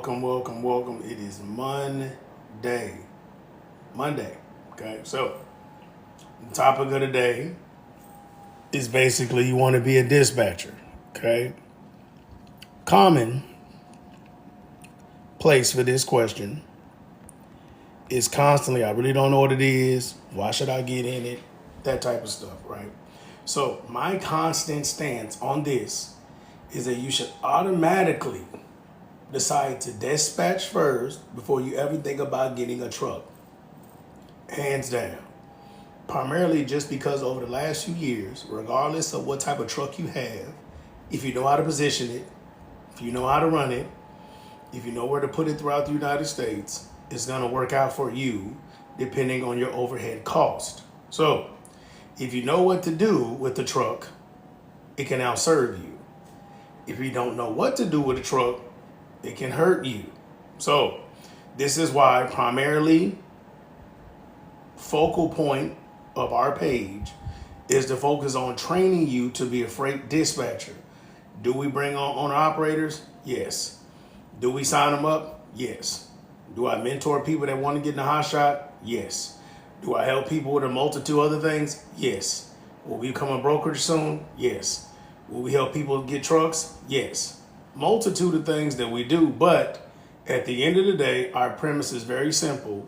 welcome. It is Monday. Okay, so the topic of the day is basically you want to be a dispatcher. Okay, common place for this question is constantly, I really don't know what it is. Why should I get in it? That type of stuff, right? So my constant stance on this is that you should automatically decide to dispatch first before you ever think about getting a truck. Hands down. Primarily just because over the last few years, regardless of what type of truck you have, if you know how to position it, if you know how to run it, if you know where to put it throughout the United States, it's going to work out for you depending on your overhead cost. So if you know what to do with the truck, it can outserve you. If you don't know what to do with a truck, it can hurt you. So this is why primarily focal point of our page is to focus on training you to be a freight dispatcher. Do we bring on owner operators? Yes. Do we sign them up? Yes. Do I mentor people that want to get in the hot shot? Yes. Do I help people with a multitude of other things? Yes. Will we become a brokerage soon? Yes. Will we help people get trucks? Yes. Multitude of things that we do, but at the end of the day, our premise is very simple.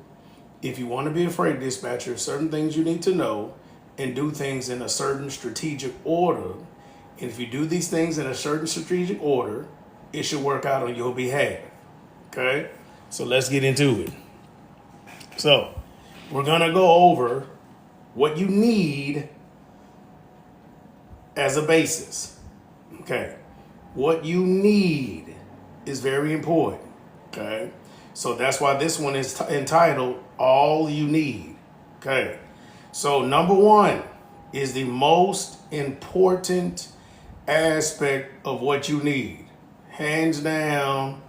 If you want to be a freight dispatcher, certain things you need to know and do things in a certain strategic order. And if you do these things in a certain strategic order, it should work out on your behalf. Okay? So let's get into it. So we're going to go over what you need as a basis. Okay? What you need is very important. Okay? So that's why this one is entitled All You Need. Okay. So number one is the most important aspect of what you need. Hands down,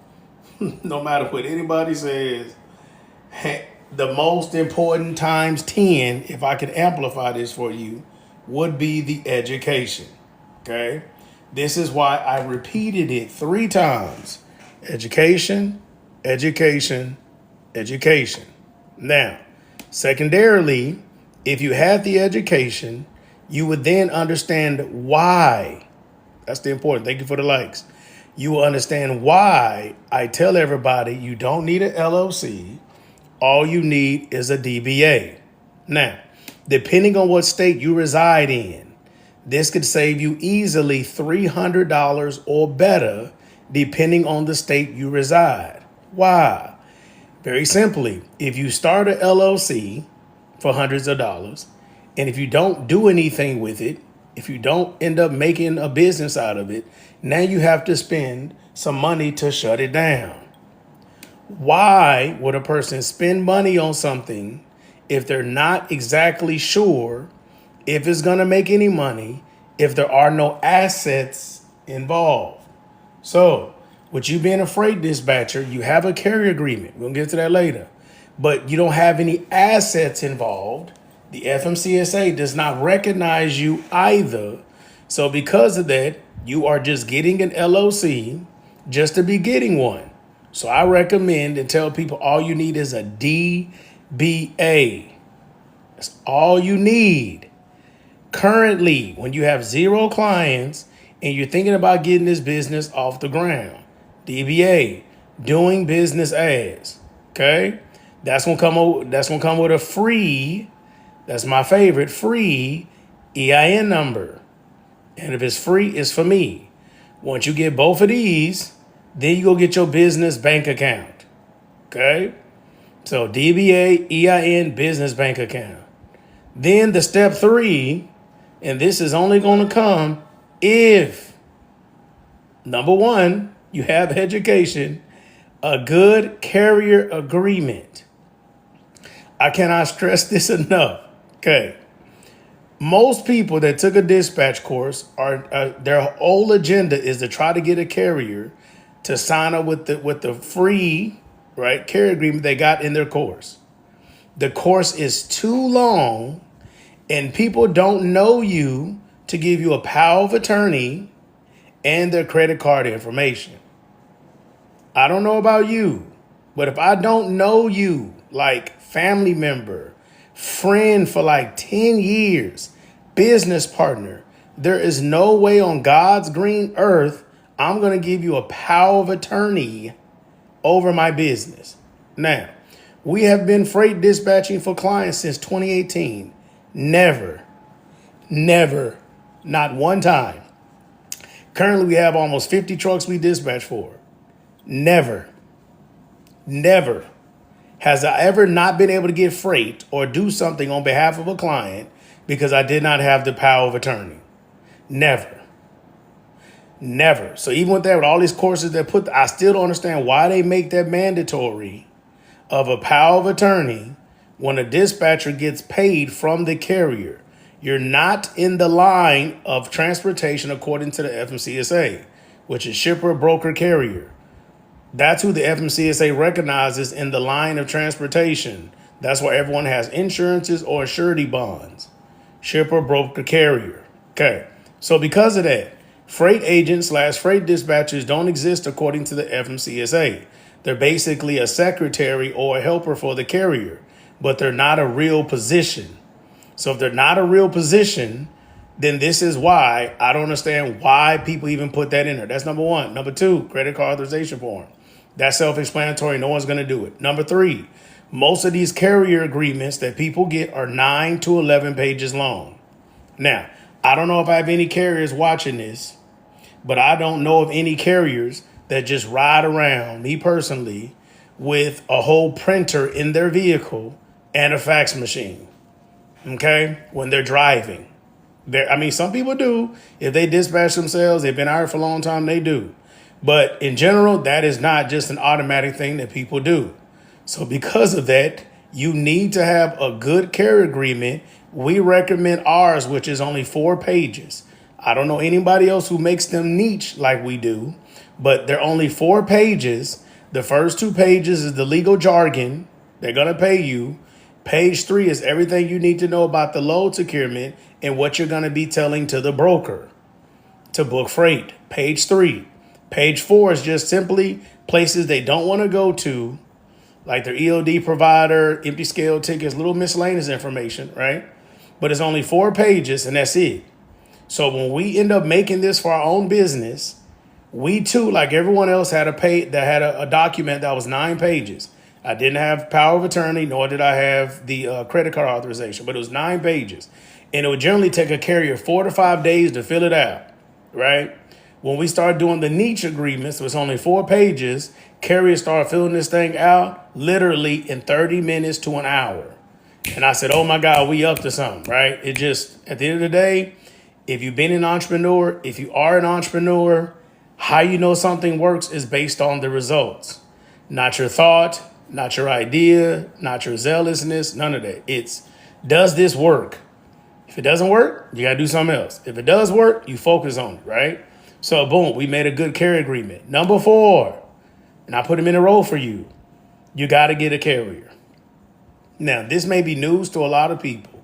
no matter what anybody says, the most important times 10, if I could amplify this for you, would be the education. Okay. This is why I repeated it 3 times. Education, education, education. Now, secondarily, if you have the education, you would then understand why. That's the important. Thank you for the likes. You will understand why I tell everybody you don't need an LLC. All you need is a DBA. Now, depending on what state you reside in, this could save you easily $300 or better, depending on the state you reside. Why? Very simply, if you start a LLC for hundreds of dollars, and if you don't do anything with it, if you don't end up making a business out of it, now you have to spend some money to shut it down. Why would a person spend money on something if they're not exactly sure if it's going to make any money, if there are no assets involved? So, with you being a freight dispatcher, you have a carrier agreement. We'll get to that later. But you don't have any assets involved. The FMCSA does not recognize you either. So because of that, you are just getting an LLC just to be getting one. So I recommend and tell people all you need is a DBA. That's all you need. Currently, when you have 0 clients and you're thinking about getting this business off the ground, DBA, doing business as, okay? That's gonna come with a free, that's my favorite, free EIN number. And if it's free, it's for me. Once you get both of these, then you go get your business bank account. Okay? So DBA, EIN, business bank account. Then the step 3, and this is only going to come if, number 1, you have education, a good carrier agreement. I cannot stress this enough. Okay. Most people that took a dispatch course their whole agenda is to try to get a carrier to sign up with the free, right, carrier agreement they got in their course. The course is too long and people don't know you to give you a power of attorney and their credit card information. I don't know about you, but if I don't know you, like family member, friend for like 10 years, business partner, there is no way on God's green earth I'm going to give you a power of attorney over my business. Now, we have been freight dispatching for clients since 2018. Never, never, not one time. Currently, we have almost 50 trucks we dispatch for. Never, never has I ever not been able to get freight or do something on behalf of a client because I did not have the power of attorney. Never. Never. So even with that, with all these courses that I still don't understand why they make that mandatory of a power of attorney when a dispatcher gets paid from the carrier. You're not in the line of transportation according to the FMCSA, which is shipper, broker, carrier. That's who the FMCSA recognizes in the line of transportation. That's why everyone has insurances or surety bonds. Shipper, broker, carrier. Okay. So because of that, freight agents / freight dispatchers don't exist according to the FMCSA. They're basically a secretary or a helper for the carrier, but they're not a real position. So if they're not a real position, then this is why I don't understand why people even put that in there. That's number one. Number two, credit card authorization form. That's self-explanatory. No one's going to do it. Number three, most of these carrier agreements that people get are 9 to 11 pages long. Now, I don't know if I have any carriers watching this, but I don't know of any carriers that just ride around, me personally, with a whole printer in their vehicle and a fax machine. Okay? When they're driving. Some people do. If they dispatch themselves, they've been out for a long time, they do. But in general, that is not just an automatic thing that people do. So because of that, you need to have a good carrier agreement. We recommend ours, which is only 4 pages. I don't know anybody else who makes them niche like we do, but they're only 4 pages. The first 2 pages is the legal jargon. They're going to pay you. Page 3 is everything you need to know about the load securement and what you're going to be telling to the broker to book freight. Page 3. Page 4 is just simply places they don't want to go to, like their EOD provider, empty scale tickets, little miscellaneous information, right? But it's only 4 pages and that's it. So when we end up making this for our own business, we too, like everyone else, had a document that was 9 pages. I didn't have power of attorney, nor did I have the credit card authorization, but it was 9 pages. And it would generally take a carrier 4 to 5 days to fill it out, right? When we started doing the niche agreements, it was only 4 pages. Carriers started filling this thing out literally in 30 minutes to an hour. And I said, oh my God, we up to something, right? It just, at the end of the day, if you've been an entrepreneur, if you are an entrepreneur, how you know something works is based on the results. Not your thought, not your idea, not your zealousness, none of that. It's, does this work? If it doesn't work, you got to do something else. If it does work, you focus on it, right? So boom, we made a good carrier agreement. Number 4, and I put them in a row for you. You got to get a carrier. Now, this may be news to a lot of people.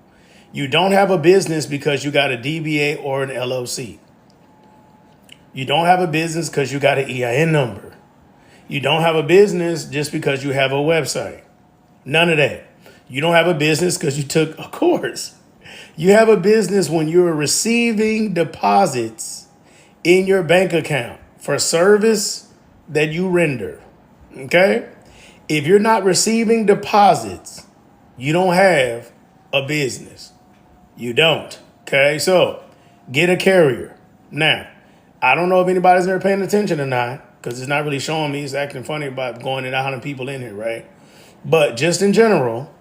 You don't have a business because you got a DBA or an LLC. You don't have a business because you got an EIN number. You don't have a business just because you have a website. None of that. You don't have a business because you took a course. You have a business when you're receiving deposits in your bank account for service that you render. Okay? If you're not receiving deposits, you don't have a business. You don't. Okay? So get a carrier. Now, I don't know if anybody's ever paying attention or not, because it's not really showing me. It's acting funny about going and out of people in here, right? But just in general,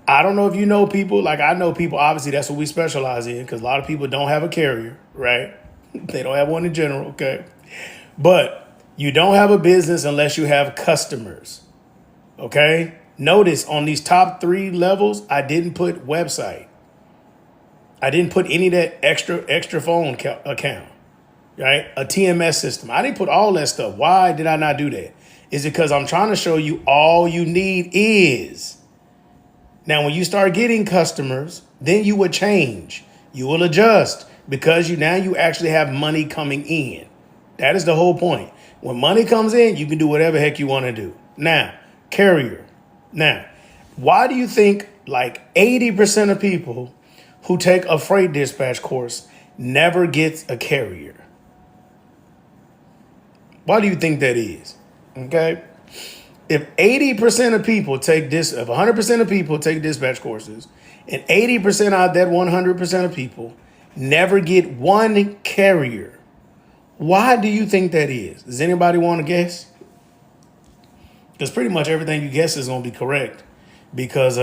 I don't know if you know people, like I know people, obviously that's what we specialize in, because a lot of people don't have a carrier, right? They don't have one in general, okay? But you don't have a business unless you have customers, okay? Notice on these top 3 levels, I didn't put website. I didn't put any of that extra phone account, right? A TMS system. I didn't put all that stuff. Why did I not do that? Is it because I'm trying to show you all you need is. Now, when you start getting customers, then you would change. You will adjust because you actually have money coming in, That is the whole point. When money comes in, you can do whatever heck you want to do. Now, carrier. Now, why do you think like 80% of people who take a freight dispatch course never gets a carrier? Why do you think that is? Okay. If 80% of people take this, if 100% of people take dispatch courses, and 80% out of that 100% of people never get one carrier, why do you think that is? Does anybody want to guess? Because pretty much everything you guess is going to be correct because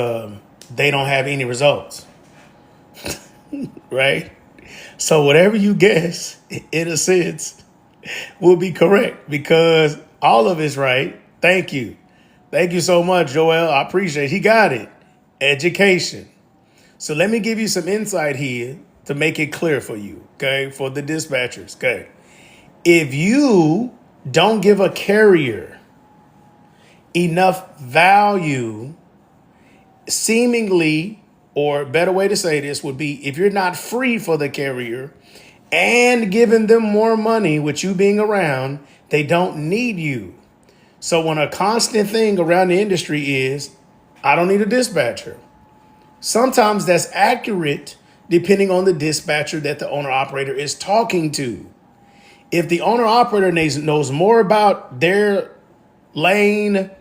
they don't have any results, right? So whatever you guess, in a sense, will be correct because all of it's right. Thank you. Thank you so much, Joel. I appreciate it. He got it. Education. So let me give you some insight here to make it clear for you, okay, for the dispatchers, okay? If you don't give a carrier enough value, seemingly, or a better way to say this would be if you're not free for the carrier and giving them more money with you being around, they don't need you. So when a constant thing around the industry is, I don't need a dispatcher. Sometimes that's accurate depending on the dispatcher that the owner operator is talking to. If the owner operator knows more about their lane,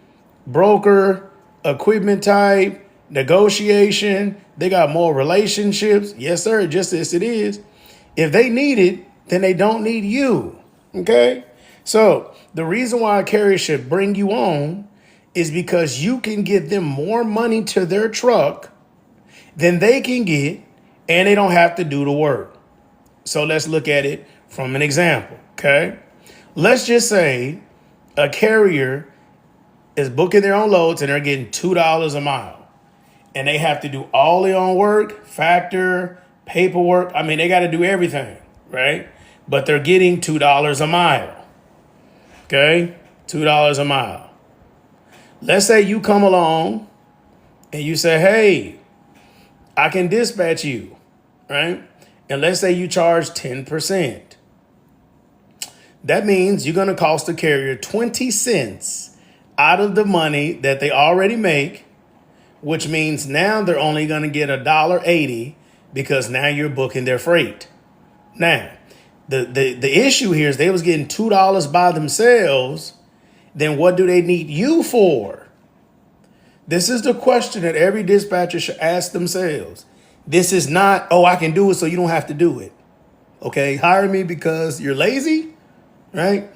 broker, equipment type, negotiation, they got more relationships. Yes, sir, just as it is. If they need it, then they don't need you. Okay? So the reason why a carrier should bring you on is because you can give them more money to their truck than they can get, and they don't have to do the work. So let's look at it from an example, okay? Let's just say a carrier is booking their own loads and they're getting $2 a mile. And they have to do all their own work, factor, paperwork. I mean, they got to do everything, right? But they're getting $2 a mile. Okay, $2 a mile. Let's say you come along and you say, hey, I can dispatch you, right? And let's say you charge 10%. That means you're going to cost the carrier 20 cents out of the money that they already make, which means now they're only going to get $1.80 because now you're booking their freight. Now, the issue here is they was getting $2 by themselves. Then what do they need you for? This is the question that every dispatcher should ask themselves. This is not, oh, I can do it so you don't have to do it. Okay, hire me because you're lazy, right?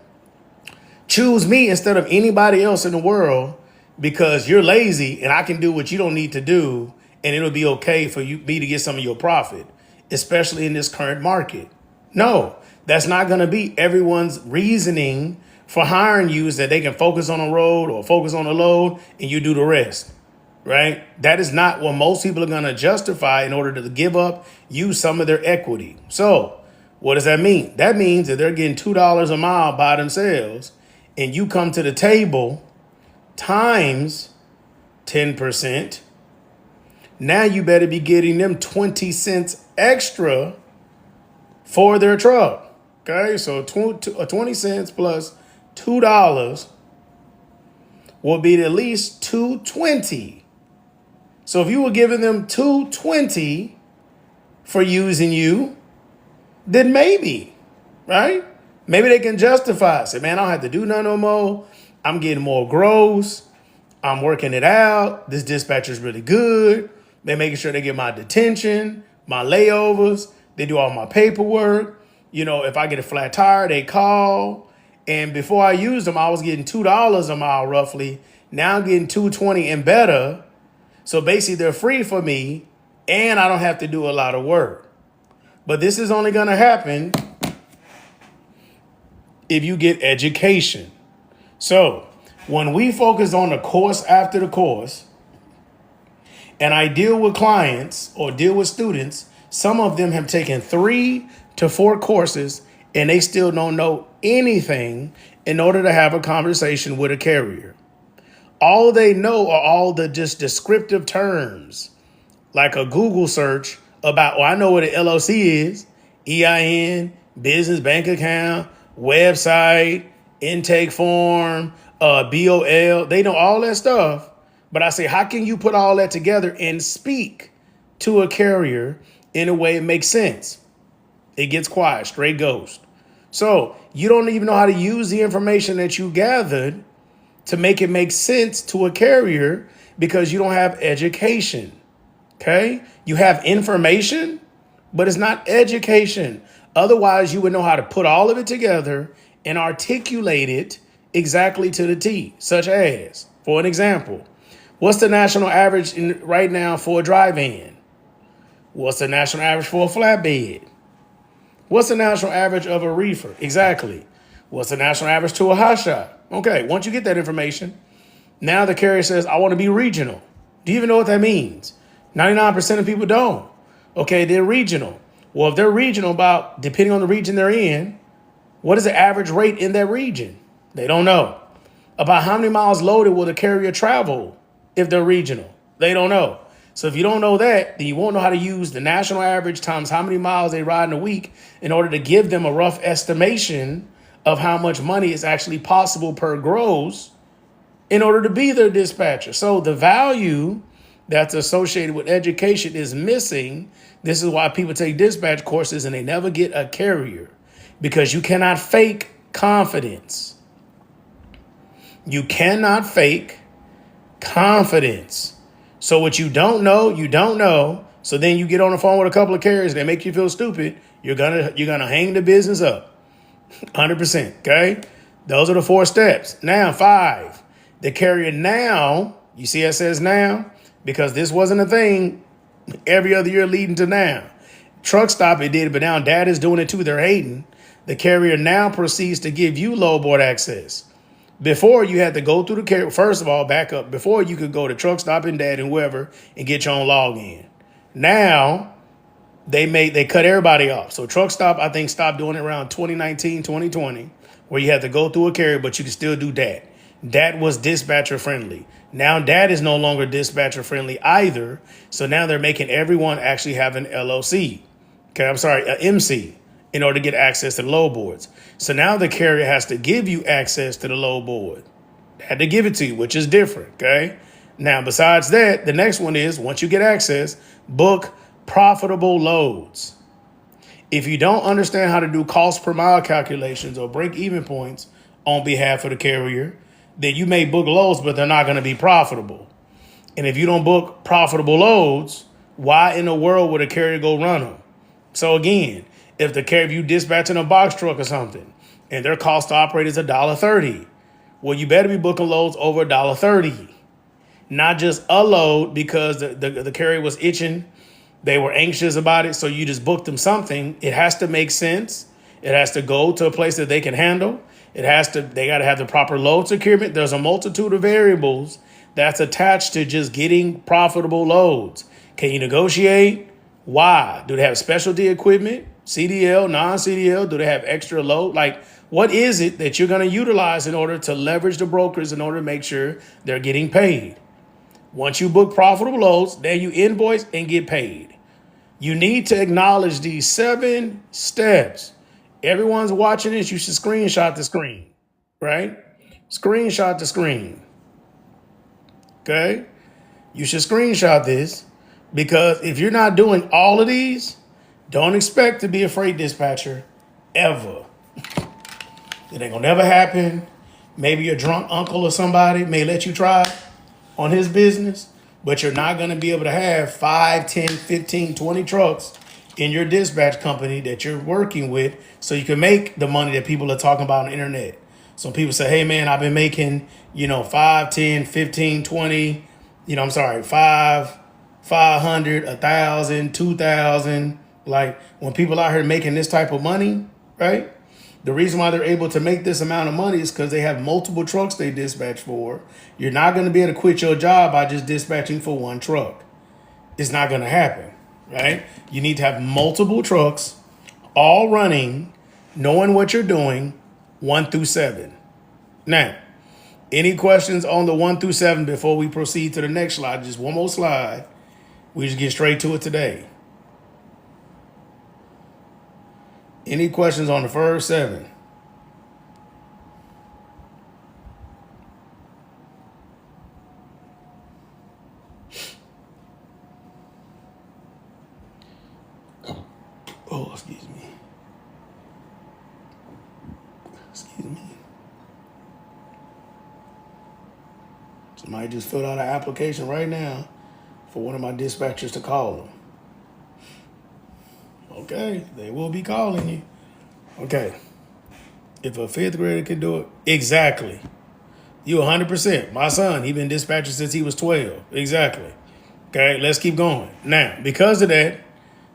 Choose me instead of anybody else in the world because you're lazy and I can do what you don't need to do and it'll be okay for me to get some of your profit, especially in this current market. No, that's not going to be everyone's reasoning for hiring you is that they can focus on the road or focus on the load and you do the rest, right? That is not what most people are going to justify in order to give up you some of their equity. So what does that mean? That means that they're getting $2 a mile by themselves and you come to the table times 10%. Now you better be getting them 20 cents extra for their truck. Okay, so 20 cents plus $2 will be at least $2.20. So if you were giving them $2.20 for using you, then maybe, right? Maybe they can justify it. Say, man, I don't have to do nothing no more. I'm getting more gross. I'm working it out. This dispatcher's really good. They're making sure they get my detention, my layovers. They do all my paperwork. You know, if I get a flat tire, they call. And before I used them, I was getting $2 a mile roughly. Now I'm getting $2.20 and better. So basically they're free for me and I don't have to do a lot of work. But this is only going to happen if you get education. So when we focus on the course after the course, and I deal with clients or deal with students, some of them have taken 3 to 4 courses and they still don't know anything in order to have a conversation with a carrier. All they know are all the just descriptive terms, like a Google search about, I know what an LLC is, EIN, business bank account, website, intake form, BOL. They know all that stuff. But I say, how can you put all that together and speak to a carrier in a way it makes sense? It gets quiet, straight ghost. So you don't even know how to use the information that you gathered to make it make sense to a carrier because you don't have education. Okay? You have information, but it's not education. Otherwise, you would know how to put all of it together and articulate it exactly to the T, such as, for an example, what's the national average right now for a dry van? What's the national average for a flatbed? What's the national average of a reefer? Exactly. What's the national average to a hot shot? Okay, once you get that information, now the carrier says, I want to be regional. Do you even know what that means? 99% of people don't. Okay, they're regional. Well, if they're regional about, depending on the region they're in, what is the average rate in that region? They don't know. About how many miles loaded will the carrier travel if they're regional? They don't know. So if you don't know that, then you won't know how to use the national average times how many miles they ride in a week in order to give them a rough estimation of how much money is actually possible per gross in order to be their dispatcher. So the value that's associated with education is missing. This is why people take dispatch courses and they never get a carrier, because you cannot fake confidence. You cannot fake confidence. So what you don't know, you don't know. So then you get on the phone with a couple of carriers, they make you feel stupid. You're gonna hang the business up. 100%. Okay. Those are the 4 steps. Now 5. The carrier now, you see it says now, because this wasn't a thing every other year leading to now. Truck stop it did, but now dad is doing it too. They're hating. The carrier now proceeds to give you load board access. Before, you had to go through the carrier. First of all, back up. Before, you could go to truck stop and dad and whoever and get your own login. Now they cut everybody off. So truck stop, I think, stopped doing it around 2019, 2020, where you had to go through a carrier, but you could still do that. That was dispatcher friendly. Now that is no longer dispatcher friendly either. So now they're making everyone actually have an LOC. Okay, I'm sorry, an MC, in order to get access to the load boards. So now the carrier has to give you access to the load board. They had to give it to you, which is different. Okay. Now, besides that, the next one is, once you get access, book profitable loads. If you don't understand how to do cost per mile calculations or break even points on behalf of the carrier, then you may book loads, but they're not going to be profitable. And if you don't book profitable loads, why in the world would a carrier go run them? So again, if you dispatching a box truck or something and their cost to operate is $1.30, well, you better be booking loads over $1.30, not just a load because the carrier was itching. They were anxious about it, so you just booked them something. It has to make sense. It has to go to a place that they can handle. They got to have the proper load securement. There's a multitude of variables that's attached to just getting profitable loads. Can you negotiate? Why? Do they have specialty equipment? CDL, non-CDL? Do they have extra load? Like, what is it that you're going to utilize in order to leverage the brokers in order to make sure they're getting paid? Once you book profitable loads, then you invoice and get paid. You need to acknowledge these 7 steps. Everyone's watching this. You should screenshot the screen, right? Screenshot the screen. Okay? You should screenshot this, because if you're not doing all of these, don't expect to be a freight dispatcher ever. It ain't gonna never happen. Maybe your drunk uncle or somebody may let you try on his business, but you're not going to be able to have 5, 10, 15, 20 trucks in your dispatch company that you're working with so you can make the money that people are talking about on the internet. So people say, hey, man, I've been making, 5, 10, 15, 20, 500, 1,000, 2,000. Like, when people out here making this type of money, right? The reason why they're able to make this amount of money is because they have multiple trucks they dispatch for. You're not going to be able to quit your job by just dispatching for one truck. It's not going to happen, right? You need to have multiple trucks, all running, knowing what you're doing, 1 through 7. Now, any questions on the 1 through 7 before we proceed to the next slide? Just one more slide. We just get straight to it today. Any questions on the first 7? Excuse me. Somebody just filled out an application right now for one of my dispatchers to call them. Okay, they will be calling you. Okay. If a fifth grader can do it, exactly. You 100%. My son, he been dispatcher since he was 12. Exactly. Okay, let's keep going. Now, because of that,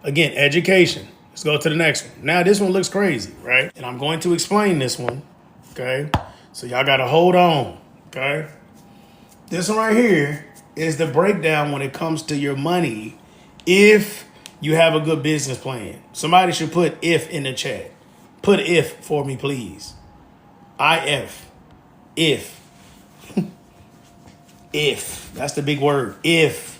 again, education. Let's go to the next one. Now, this one looks crazy, right? And I'm going to explain this one, okay? So y'all got to hold on, okay? This one right here is the breakdown when it comes to your money if you have a good business plan. Somebody should put if in the chat. Put if for me, please. IF. If. If. That's the big word. If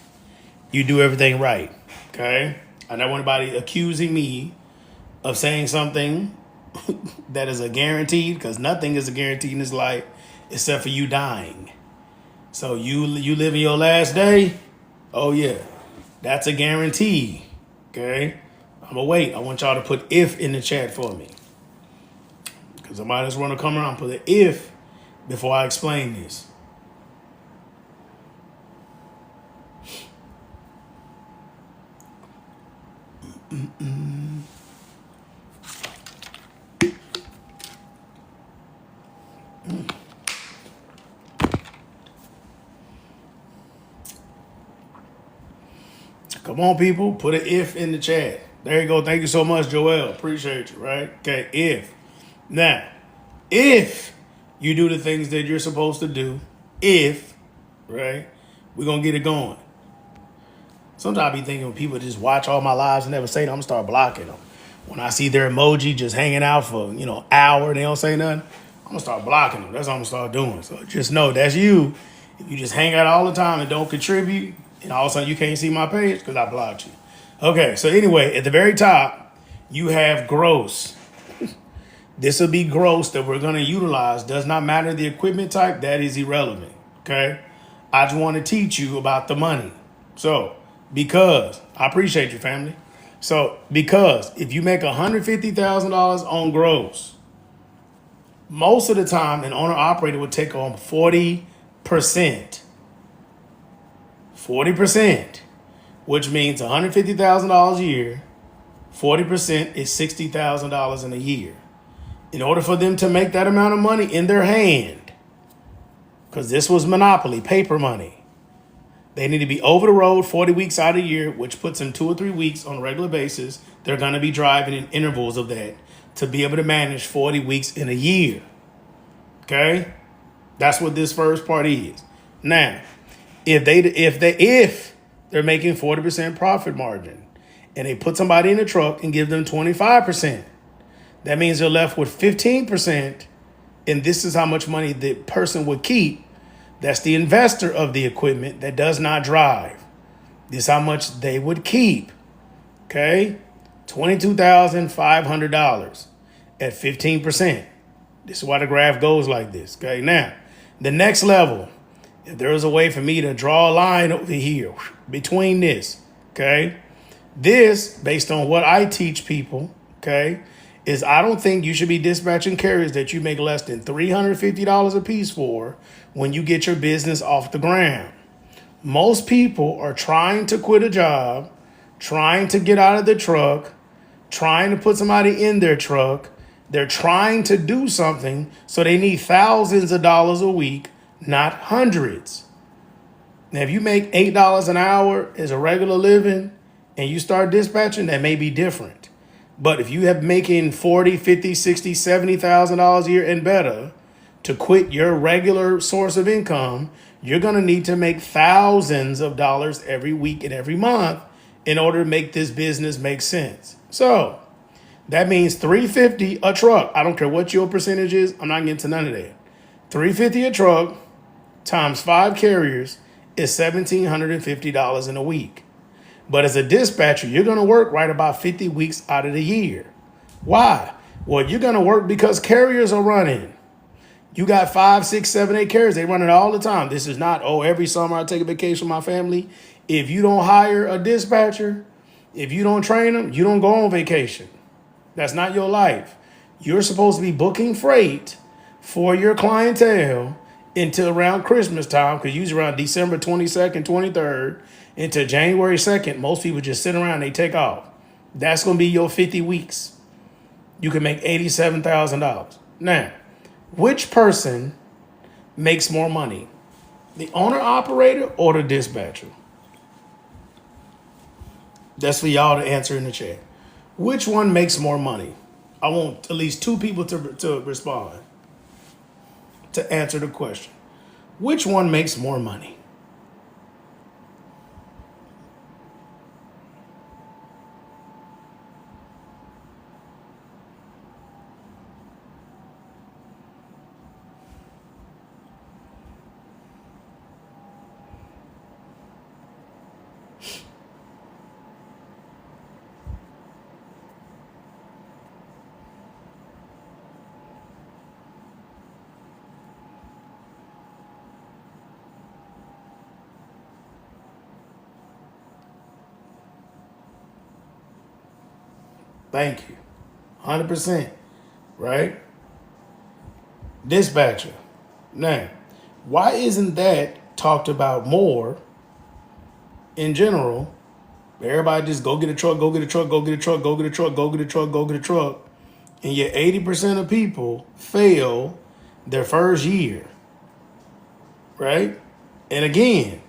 you do everything right. Okay? I don't want anybody accusing me of saying something that is a guaranteed, because nothing is a guarantee in this life except for you dying. So you living your last day, oh yeah, that's a guarantee. Okay? I'm gonna wait. I want y'all to put if in the chat for me. Because somebody just want to come around and put an if before I explain this. Come on, people. Put an if in the chat. There you go. Thank you so much, Joel. Appreciate you, right? Okay, if. Now, if you do the things that you're supposed to do, if, right, we're going to get it going. Sometimes I be thinking when people just watch all my lives and never say them, I'm going to start blocking them. When I see their emoji just hanging out for, hour and they don't say nothing, I'm going to start blocking them. That's what I'm going to start doing. So just know that's you. If you just hang out all the time and don't contribute, and all of a sudden you can't see my page because I blocked you. Okay, so anyway, at the very top, you have gross. This will be gross that we're going to utilize. Does not matter the equipment type. That is irrelevant. Okay? I just want to teach you about the money. So, because, I appreciate you, family. So, because if you make $150,000 on gross, most of the time an owner-operator would take on 40%. 40%, which means $150,000 a year. 40% is $60,000 in a year. In order for them to make that amount of money in their hand, because this was monopoly, paper money, they need to be over the road 40 weeks out of the year, which puts them 2 or 3 weeks on a regular basis. They're going to be driving in intervals of that to be able to manage 40 weeks in a year. Okay? That's what this first part is. Now, if they're making 40% profit margin and they put somebody in the truck and give them 25%, that means they're left with 15%, and this is how much money the person would keep. That's the investor of the equipment that does not drive. This is how much they would keep. Okay? $22,500 at 15%. This is why the graph goes like this. Okay? Now, the next level, if there was a way for me to draw a line over here between this, okay? This, based on what I teach people, okay, is I don't think you should be dispatching carriers that you make less than $350 a piece for when you get your business off the ground. Most people are trying to quit a job, trying to get out of the truck, trying to put somebody in their truck. They're trying to do something, so they need thousands of dollars a week, not hundreds. Now, if you make $8 an hour as a regular living and you start dispatching, that may be different. But if you have making $40, $50, $60, $70,000 a year and better to quit your regular source of income, you're going to need to make thousands of dollars every week and every month in order to make this business make sense. So that means $350 a truck. I don't care what your percentage is. I'm not getting to none of that. $350 a truck times 5 carriers is $1,750 in a week. But as a dispatcher, you're going to work right about 50 weeks out of the year. Why? Well, you're going to work because carriers are running. You got 5, 6, 7, 8 carriers. They run it all the time. This is not, every summer I take a vacation with my family. If you don't hire a dispatcher, if you don't train them, you don't go on vacation. That's not your life. You're supposed to be booking freight for your clientele until around Christmas time, because usually around December 22nd, 23rd, into January 2nd, most people just sit around, they take off. That's going to be your 50 weeks. You can make $87,000. Now, which person makes more money? The owner operator or the dispatcher? That's for y'all to answer in the chat. Which one makes more money? I want at least two people to respond, to answer the question. Which one makes more money? Thank you. 100%. Right? Dispatcher. Now, why isn't that talked about more in general? Everybody just go get a truck, go get a truck, go get a truck, go get a truck, go get a truck, go get a truck. And yet 80% of people fail their first year. Right? And again,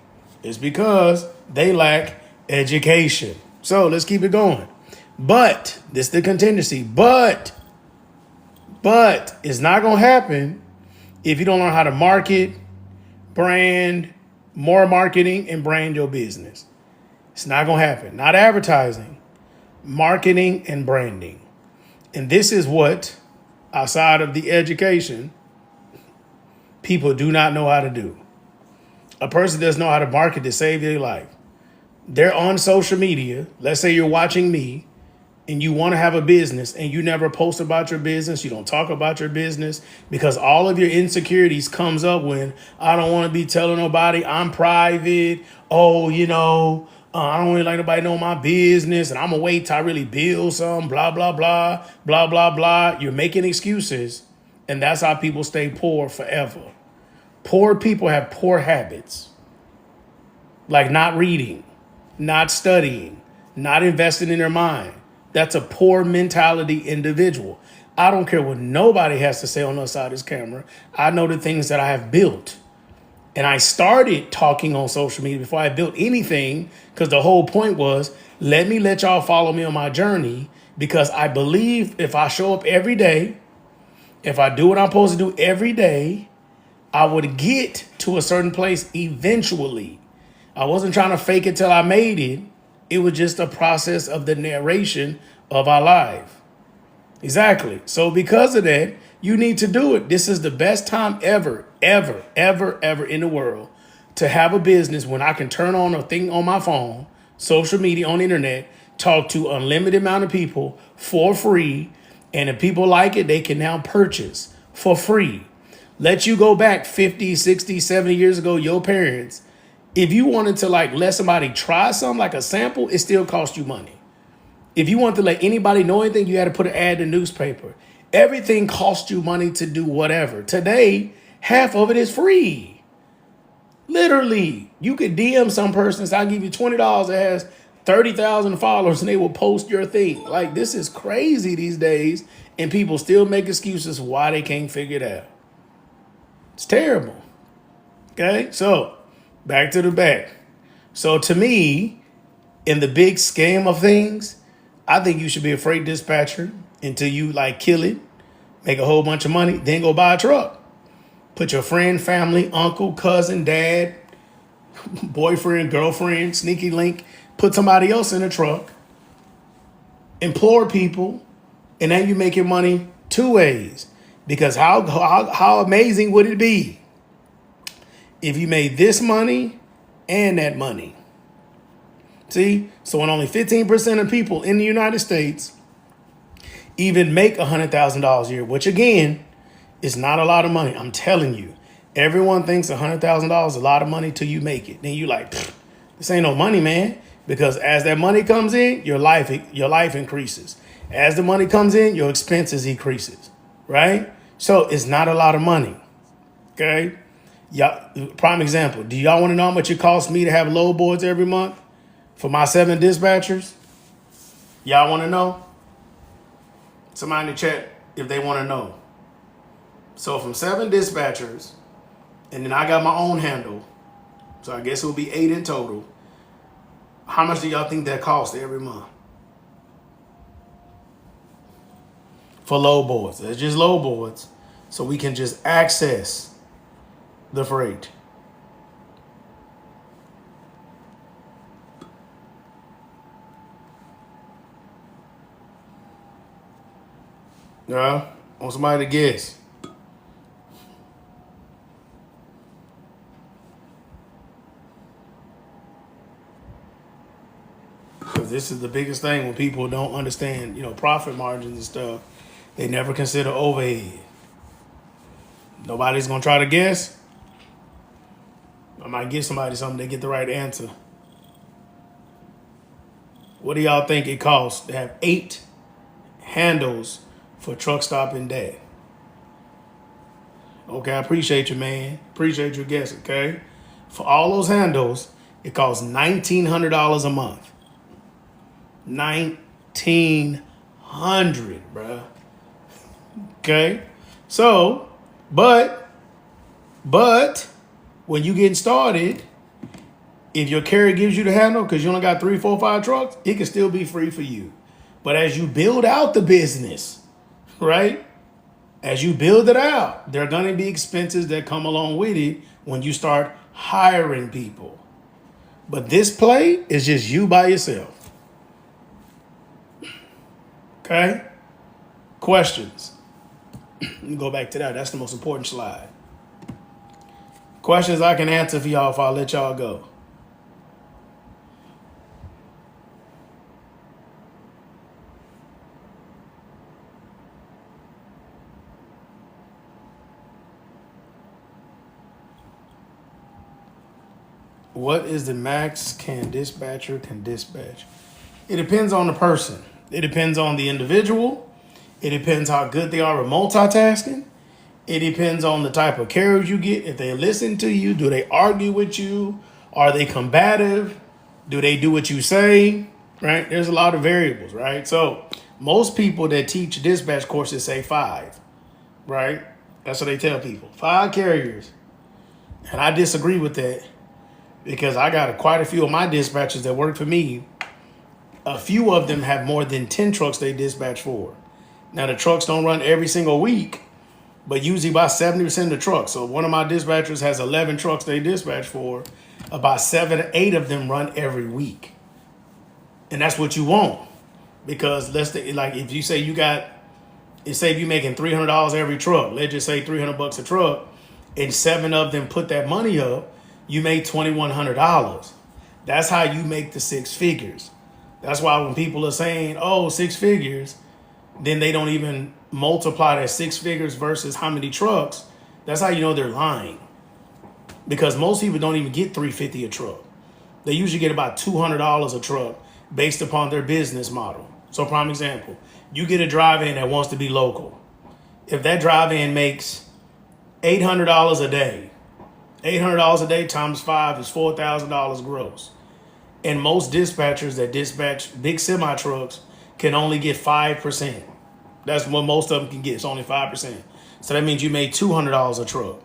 it's because they lack education. So let's keep it going. But this is the contingency. But it's not going to happen if you don't learn how to market, brand, more marketing, and brand your business. It's not going to happen. Not advertising, marketing, and branding. And this is what, outside of the education, people do not know how to do. A person doesn't know how to market to save their life. They're on social media. Let's say you're watching me and you want to have a business and you never post about your business. You don't talk about your business because all of your insecurities comes up when I don't want to be telling nobody, I'm private. Oh, I don't really like nobody know my business and I'm going to wait till I really build some, blah, blah, blah, blah, blah, blah. You're making excuses, and that's how people stay poor forever. Poor people have poor habits, like not reading, not studying, not investing in their mind. That's a poor mentality individual. I don't care what nobody has to say on the other side of this camera. I know the things that I have built. And I started talking on social media before I built anything, because the whole point was, let y'all follow me on my journey, because I believe if I show up every day, if I do what I'm supposed to do every day, I would get to a certain place eventually. I wasn't trying to fake it till I made it. It was just a process of the narration of our life. Exactly. So because of that, you need to do it. This is the best time ever in the world to have a business when I can turn on a thing on my phone, social media, on the internet, talk to unlimited amount of people for free. And if people like it, they can now purchase for free. Let you go back 50, 60, 70 years ago, your parents. If you wanted to let somebody try something like a sample, it still cost you money. If you wanted to let anybody know anything, you had to put an ad in the newspaper. Everything cost you money to do whatever. Today, half of it is free. Literally, you could DM some person, say, I'll give you $20 that has 30,000 followers, and they will post your thing. This is crazy these days, and people still make excuses why they can't figure it out. It's terrible. Okay, so back to the back. So to me, in the big scheme of things, I think you should be a freight dispatcher until you kill it, make a whole bunch of money, then go buy a truck. Put your friend, family, uncle, cousin, dad, boyfriend, girlfriend, sneaky link, put somebody else in a truck, implore people, and then you make your money two ways. Because how amazing would it be if you made this money and that money? See, so when only 15% of people in the United States even make $100,000 a year, which again is not a lot of money. I'm telling you, everyone thinks $100,000 is a lot of money till you make it. Then you this ain't no money, man. Because as that money comes in, your life increases. As the money comes in, your expenses decreases, right? So it's not a lot of money, okay? Y'all, prime example, do y'all want to know how much it costs me to have load boards every month for my 7 dispatchers? Y'all want to know? Somebody in the chat if they want to know. So from 7 dispatchers, and then I got my own handle, so I guess it will be 8 in total. How much do y'all think that costs every month? For load boards. It's just load boards. So we can just access the freight. Yeah? I want somebody to guess. Because this is the biggest thing when people don't understand, profit margins and stuff. They never consider overhead. Nobody's going to try to guess. I might give somebody something, they get the right answer. What do y'all think it costs to have 8 handles for truck stop and day? Okay, I appreciate you, man. Appreciate your guess, okay? For all those handles, it costs $1,900 a month. $1,900, bruh. Okay? So, but when you getting started, if your carrier gives you the handle because you only got 3, 4, 5 trucks, it can still be free for you. But as you build out the business, right? As you build it out, there are going to be expenses that come along with it when you start hiring people. But this play is just you by yourself. Okay? Questions. Let me go back to that. That's the most important slide. Questions I can answer for y'all if I let y'all go. What is the max dispatcher can dispatch? It depends on the person. It depends on the individual. It depends how good they are at multitasking. It depends on the type of carriers you get. If they listen to you, do they argue with you? Are they combative? Do they do what you say? Right? There's a lot of variables, right? So most people that teach dispatch courses say 5, right? That's what they tell people. 5 carriers. And I disagree with that because I got quite a few of my dispatchers that work for me. A few of them have more than 10 trucks they dispatch for. Now, the trucks don't run every single week, but usually about 70% of the trucks. So one of my dispatchers has 11 trucks they dispatch for. About 7 or 8 of them run every week. And that's what you want. Because if you say if you're making $300 every truck, let's just say $300 a truck, and 7 of them put that money up, you made $2,100. That's how you make the 6 figures. That's why when people are saying, 6 figures, then they don't even multiply that 6 figures versus how many trucks. That's how you know they're lying. Because most people don't even get $350 a truck. They usually get about $200 a truck based upon their business model. So prime example, you get a drive-in that wants to be local. If that drive-in makes $800 a day, $800 a day times 5 is $4,000 gross. And most dispatchers that dispatch big semi trucks can only get 5%. That's what most of them can get. It's only 5%. So that means you made $200 a truck.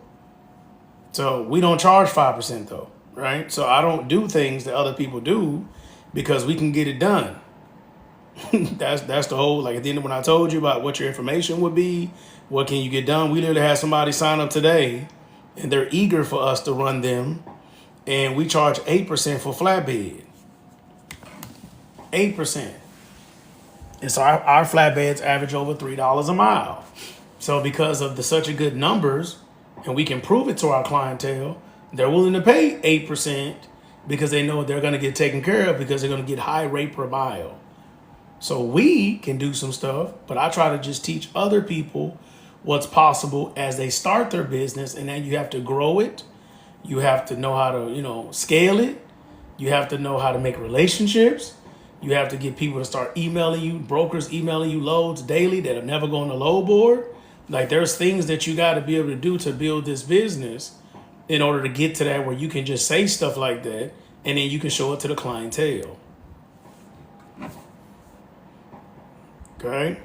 So we don't charge 5% though, right? So I don't do things that other people do because we can get it done. That's the whole, like at the end of when I told you about what your information would be, what can you get done? We literally had somebody sign up today and they're eager for us to run them. And we charge 8% for flatbed. 8%. And so our flatbeds average over $3 a mile. So because of such a good numbers, and we can prove it to our clientele, they're willing to pay 8% because they know they're going to get taken care of because they're going to get high rate per mile. So we can do some stuff, but I try to just teach other people what's possible as they start their business, and then you have to grow it. You have to know how to, scale it. You have to know how to make relationships. You have to get people to start emailing you, brokers emailing you loads daily that are never going to load board. Like there's things that you got to be able to do to build this business in order to get to that where you can just say stuff like that and then you can show it to the clientele. Okay?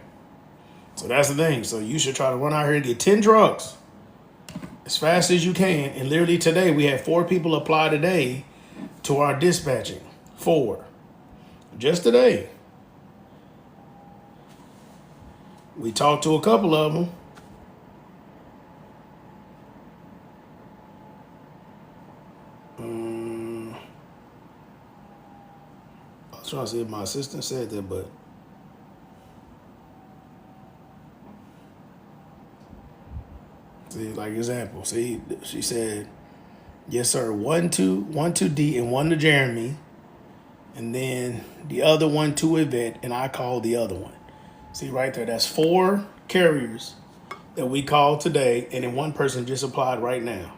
So that's the thing. So you should try to run out here and get 10 trucks as fast as you can. And literally today, we had 4 people apply today to our dispatching. 4. Just today. We talked to a couple of them. I was trying to see if my assistant said that, but see, like example, see, she said, yes, sir, 1 to D and 1 to Jeremy. And then the other 1 to Yvette, and I called the other one. See right there, that's 4 carriers that we called today, and then 1 person just applied right now.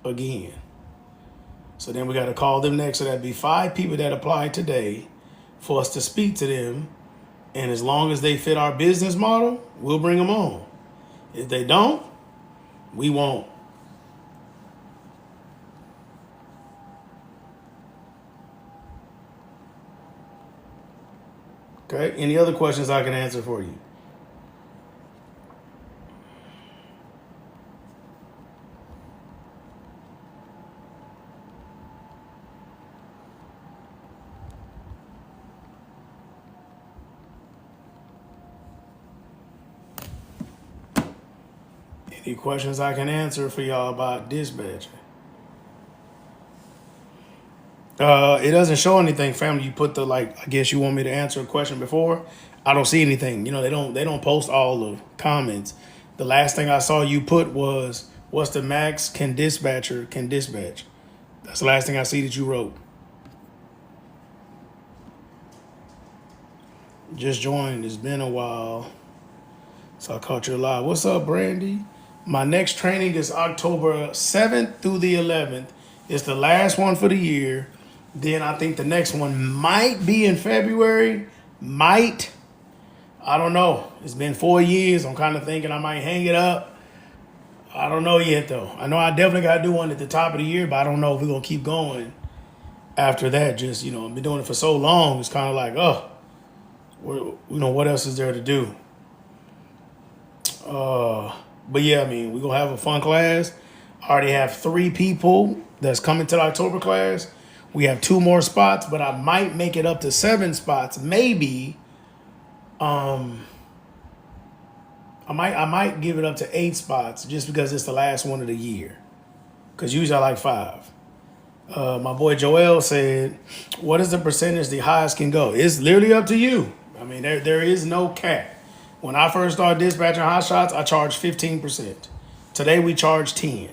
Again. So then we got to call them next. So that'd be 5 people that applied today for us to speak to them. And as long as they fit our business model, we'll bring them on. If they don't, we won't. Okay, any other questions I can answer for you? Any questions I can answer for y'all about dispatching? It doesn't show anything, family. You put the I guess you want me to answer a question before. I don't see anything. You know, they don't post all the comments. The last thing I saw you put was, what's the max can dispatch? That's the last thing I see that you wrote. Just joined. It's been a while. So I caught you live. What's up, Brandy? My next training is October 7th through the 11th. It's the last one for the year. Then I think the next one might be in February. Might. I don't know. It's been 4 years. I'm kind of thinking I might hang it up. I don't know yet, though. I know I definitely got to do one at the top of the year, but I don't know if we're going to keep going after that. Just, I've been doing it for so long. It's kind of like, what else is there to do? But yeah, I mean, we're going to have a fun class. I already have 3 people that's coming to the October class. We have 2 more spots, but I might make it up to 7 spots. Maybe. I might give it up to 8 spots just because it's the last one of the year. Because usually I like 5. My boy Joel said, what is the percentage the highest can go? It's literally up to you. I mean, there is no cap. When I first started dispatching hot shots, I charged 15%. Today we charge 10.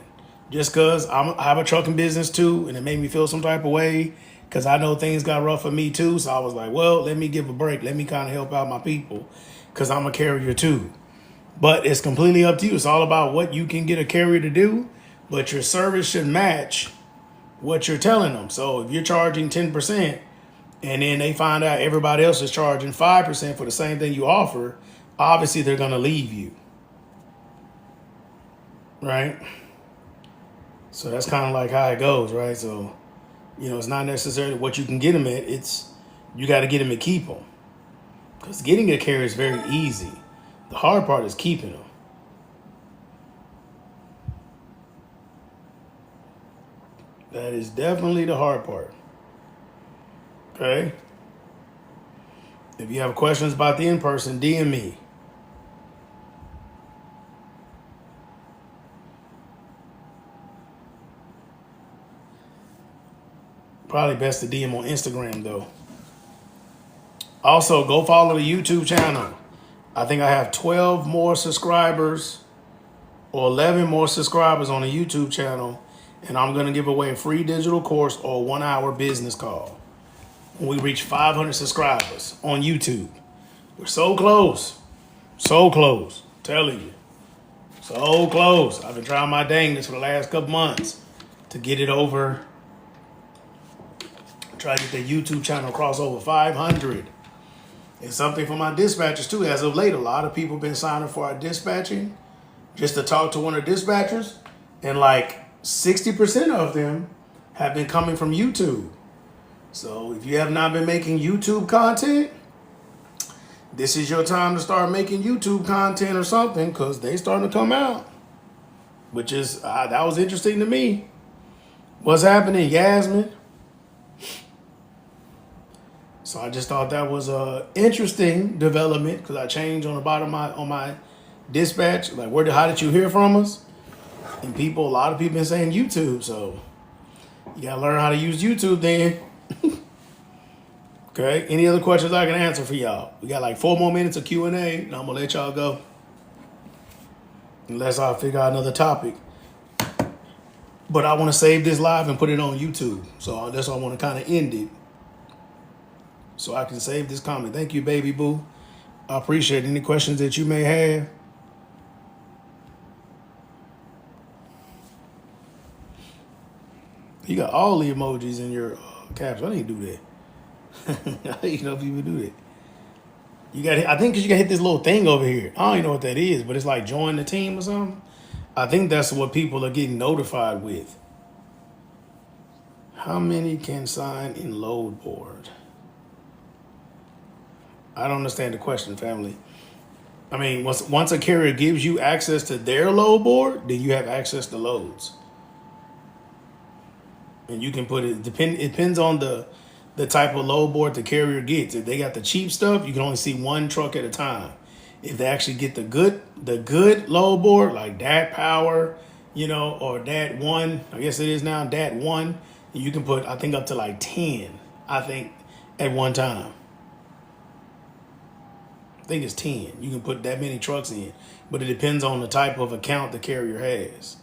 Just because I have a trucking business too, and it made me feel some type of way because I know things got rough for me too. So I was like, well, let me give a break. Let me kind of help out my people because I'm a carrier too. But it's completely up to you. It's all about what you can get a carrier to do, but your service should match what you're telling them. So if you're charging 10% and then they find out everybody else is charging 5% for the same thing you offer, obviously they're going to leave you. Right? So that's kind of like how it goes, right? So, it's not necessarily what you can get them at. It's you got to get them and keep them. Because getting a carrier is very easy. The hard part is keeping them. That is definitely the hard part. Okay? If you have questions about the in-person, DM me. Probably best to DM on Instagram, though. Also, go follow the YouTube channel. I think I have 12 more subscribers or 11 more subscribers on the YouTube channel, and I'm going to give away a free digital course or a 1-hour business call when we reach 500 subscribers on YouTube. We're so close. So close. I'm telling you. So close. I've been trying my dangest for the last couple months to get it over Try to get the YouTube channel across over 500. And something for my dispatchers too. As of late, a lot of people been signing for our dispatching just to talk to one of the dispatchers. And like 60% of them have been coming from YouTube. So if you have not been making YouTube content, this is your time to start making YouTube content or something, because they starting to come out. Which is, that was interesting to me. What's happening, Yasmin? So I just thought that was a interesting development, because I changed on the bottom on my dispatch, like how did you hear from us? And a lot of people been saying YouTube, so you gotta learn how to use YouTube then. Okay, any other questions I can answer for y'all? We got like 4 more minutes of Q&A, and I'm gonna let y'all go. Unless I figure out another topic. But I wanna save this live and put it on YouTube. So that's why I wanna kinda end it. So I can save this comment. Thank you, baby boo. I appreciate any questions that you may have. You got all the emojis in your caps. I didn't do that. I didn't know people do that. You got, I think, because you got to hit this little thing over here. I don't even know what that is, but it's like join the team or something. I think that's what people are getting notified with. How many can sign in load board? I don't understand the question, family. I mean, once a carrier gives you access to their load board, then you have access to loads. And you can put it, it depends on the type of load board the carrier gets. If they got the cheap stuff, you can only see one truck at a time. If they actually get the good load board, like DAT Power, or DAT 1, I guess it is now DAT 1, you can put, I think, up to like 10, I think, at one time. I think it's 10. You can put that many trucks in, but it depends on the type of account the carrier has.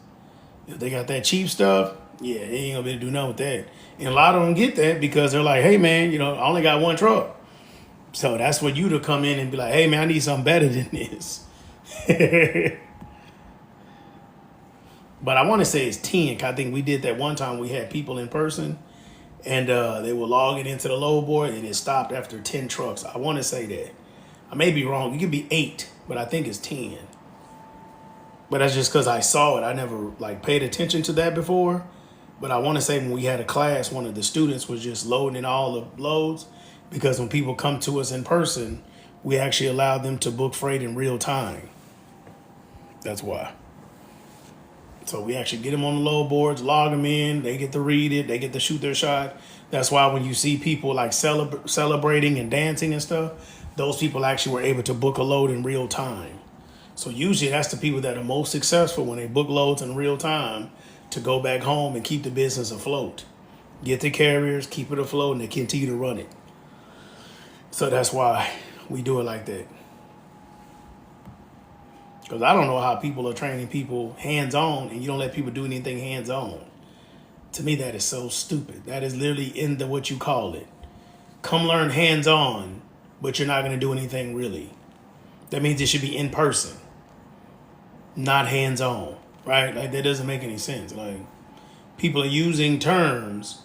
If they got that cheap stuff, yeah, they ain't gonna be able to do nothing with that. And a lot of them get that because they're like, hey man, I only got one truck. So that's for you to come in and be like, hey man, I need something better than this. But I want to say it's 10. 'Cause I think we did that one time. We had people in person and they were logging into the load board and it stopped after 10 trucks. I want to say that. I may be wrong. It could be 8, but I think it's 10. But that's just because I saw it. I never paid attention to that before. But I want to say when we had a class, one of the students was just loading in all the loads, because when people come to us in person, we actually allow them to book freight in real time. That's why. So we actually get them on the load boards, log them in, they get to read it, they get to shoot their shot. That's why when you see people celebrating and dancing and stuff, those people actually were able to book a load in real time. So usually that's the people that are most successful when they book loads in real time to go back home and keep the business afloat. Get the carriers, keep it afloat, and they continue to run it. So that's why we do it like that. Because I don't know how people are training people hands-on and you don't let people do anything hands-on. To me, that is so stupid. That is literally in what you call it. Come learn hands-on, but you're not going to do anything really. That means it should be in person, not hands-on, right? That doesn't make any sense. People are using terms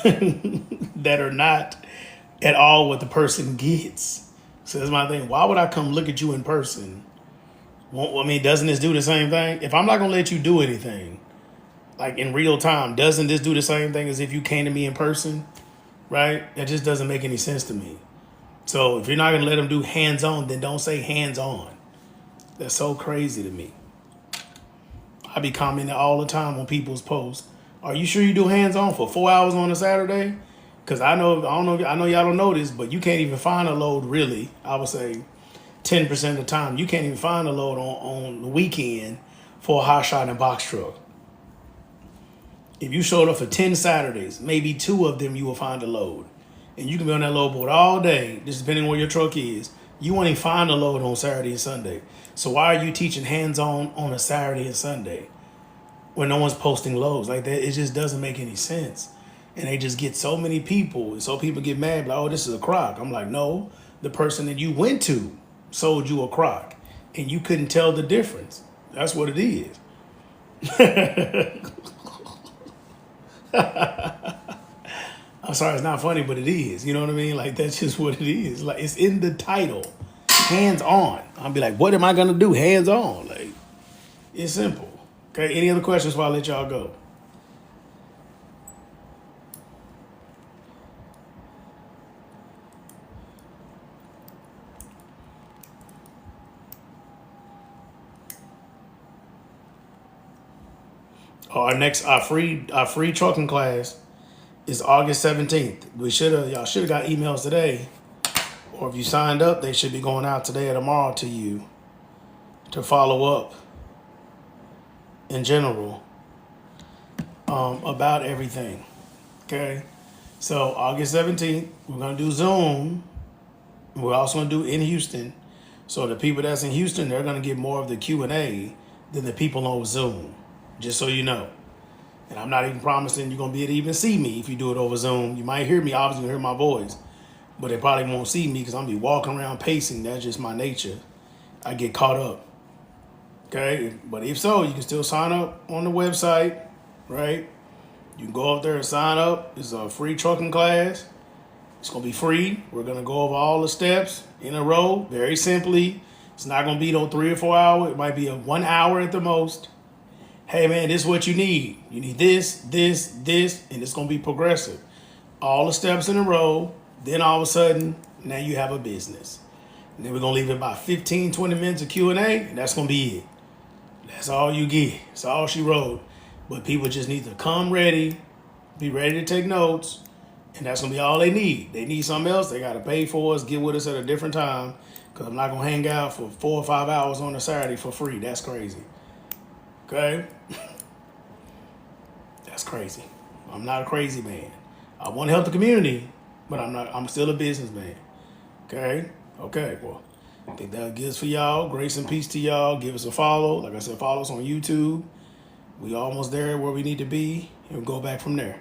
that are not at all what the person gets. So that's my thing. Why would I come look at you in person? Doesn't this do the same thing? If I'm not going to let you do anything, in real time, doesn't this do the same thing as if you came to me in person, right? That just doesn't make any sense to me. So if you're not going to let them do hands-on, then don't say hands-on. That's so crazy to me. I be commenting all the time on people's posts. Are you sure you do hands-on for 4 hours on a Saturday? Because I know y'all don't know this, but you can't even find a load really. I would say 10% of the time. You can't even find a load on the weekend for a hot shot and box truck. If you showed up for 10 Saturdays, maybe 2 of them you will find a load. And you can be on that load board all day, just depending on where your truck is. You won't even find a load on Saturday and Sunday. So why are you teaching hands-on on a Saturday and Sunday when no one's posting loads like that? It just doesn't make any sense. And they just get so many people, and so people get mad, like, oh, this is a crock. I'm like, no, the person that you went to sold you a crock, and you couldn't tell the difference. That's what it is. I'm sorry, it's not funny, but it is. You know what I mean? Like, that's just what it is. Like, it's in the title. Hands on. I'll be like, what am I gonna do? Hands on. Like, it's simple. Okay, any other questions before I let y'all go? Our free trucking class is August 17th. Y'all should have got emails today. Or if you signed up, they should be going out today or tomorrow to you to follow up in general about everything. Okay? So August 17th, we're gonna do Zoom. We're also gonna do in Houston. So the people that's in Houston, they're gonna get more of the Q&A than the people on Zoom. Just so you know. And I'm not even promising you're gonna be able to even see me if you do it over Zoom. You might hear me, obviously hear my voice, but they probably won't see me because I'm gonna be walking around pacing. That's just my nature. I get caught up. Okay, but if so, you can still sign up on the website, right? You can go up there and sign up. It's a free trucking class. It's gonna be free. We're gonna go over all the steps in a row, very simply. It's not gonna be no 3 or 4 hour. It might be a 1 hour at the most. Hey man, this is what you need. You need this, this, this, and it's gonna be progressive. All the steps in a row, then all of a sudden, now you have a business. And then we're gonna leave it about 15, 20 minutes of Q&A, and that's gonna be it. That's all you get. That's all she wrote. But people just need to come ready, be ready to take notes, and that's gonna be all they need. They need something else, they gotta pay for us, get with us at a different time, because I'm not gonna hang out for 4 or 5 hours on a Saturday for free. That's crazy. Okay? That's crazy. I'm not a crazy man. I want to help the community, but I'm still a businessman. Okay? Okay, well, I think that gives for y'all. Grace and peace to y'all. Give us a follow. Like I said, follow us on YouTube. We almost there where we need to be, and we'll go back from there.